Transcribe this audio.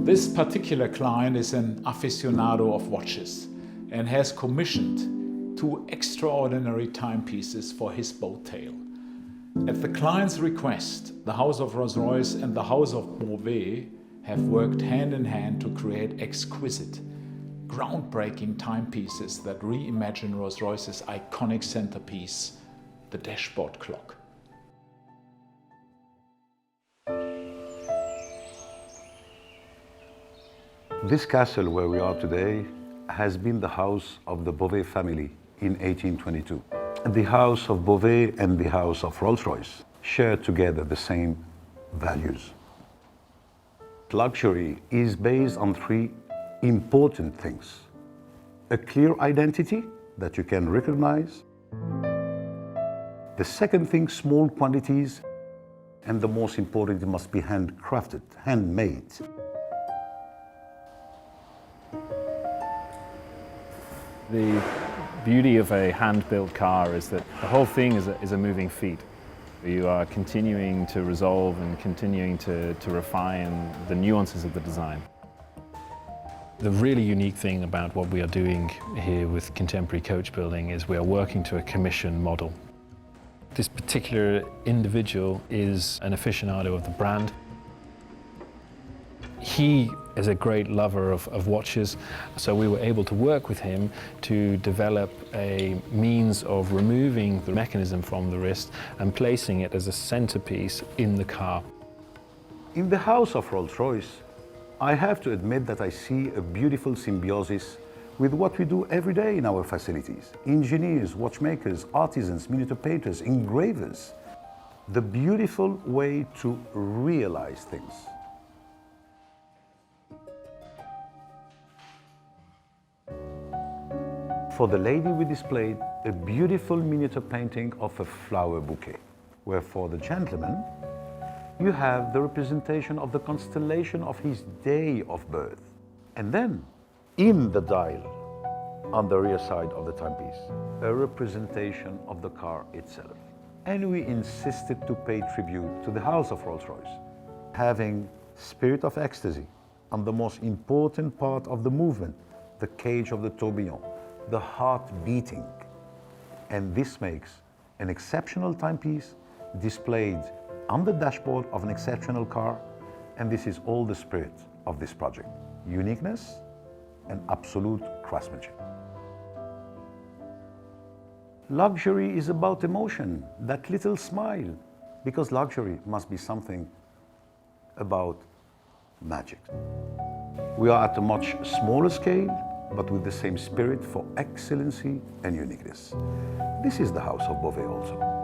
This particular client is an aficionado of watches and has commissioned two extraordinary timepieces for his boat tail. At the client's request, the House of Rolls-Royce and the House of Bovet have worked hand in hand to create exquisite, groundbreaking timepieces that reimagine Rolls-Royce's iconic centerpiece, the dashboard clock. This castle where we are today has been the house of the Bovet family in 1822. The house of Bovet and the house of Rolls-Royce share together the same values. Luxury is based on three important things: a clear identity that you can recognize, the second thing, small quantities, and the most important, it must be handcrafted, handmade. The beauty of a hand-built car is that the whole thing is a moving feat. You are continuing to resolve and continuing to refine the nuances of the design. The really unique thing about what we are doing here with contemporary coach building is we are working to a commission model. This particular individual is an aficionado of the brand. He is a great lover of watches, so we were able to work with him to develop a means of removing the mechanism from the wrist and placing it as a centerpiece in the car. In the house of Rolls-Royce, I have to admit that I see a beautiful symbiosis with what we do every day in our facilities. Engineers, watchmakers, artisans, miniature painters, engravers. The beautiful way to realize things. For the lady, we displayed a beautiful miniature painting of a flower bouquet, where for the gentleman, you have the representation of the constellation of his day of birth. And then, in the dial, on the rear side of the timepiece, a representation of the car itself. And we insisted to pay tribute to the house of Rolls-Royce, having spirit of ecstasy on the most important part of the movement, the cage of the tourbillon, the heart beating. And this makes an exceptional timepiece displayed on the dashboard of an exceptional car, and this is all the spirit of this project. Uniqueness and absolute craftsmanship. Luxury is about emotion, that little smile, because luxury must be something about magic. We are at a much smaller scale, but with the same spirit for excellency and uniqueness. This is the house of Bovet also.